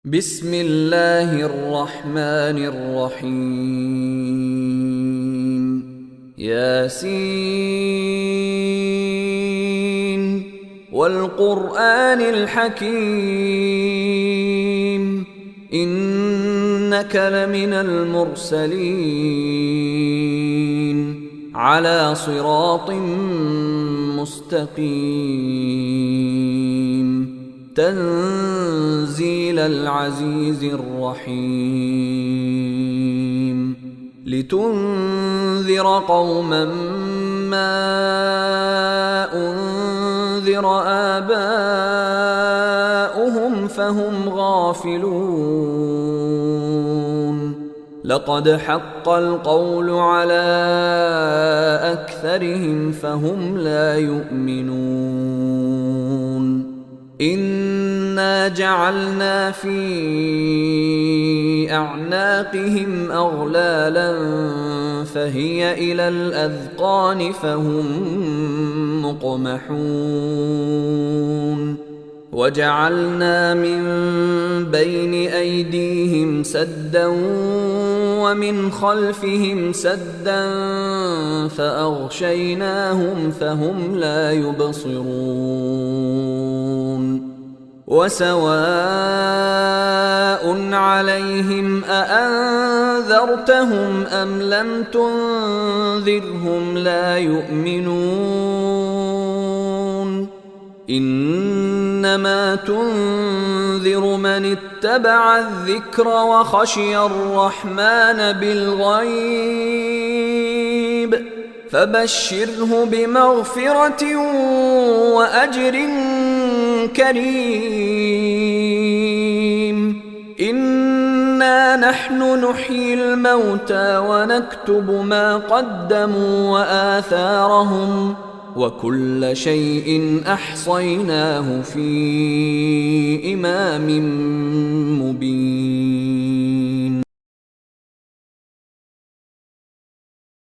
بسم الله الرحمن الرحيم ياسين والقرآن الحكيم إنك لمن المرسلين على صراط مستقيم تنزيل العزيز الرحيم لتنذر قوما ما أنذر آباؤهم فهم غافلون لقد حق القول على أكثرهم فهم لا يؤمنون إنا جعلنا في أعناقهم أغلالا فهي إلى الأذقان فهم مقمحون وجعلنا من بين أيديهم سدا ومن خلفهم سدا فأغشيناهم فهم لا يبصرون وسواء عليهم أأنذرتهم أم لم تنذرهم لا يؤمنون إنما تنذر من اتبع الذكر وخشي الرحمن بالغيب فبشره بمغفرة وأجر كريم إنا نحن نحيي الموتى ونكتب ما قدموا وآثارهم وكل شيء أحصيناه في إمام مبين.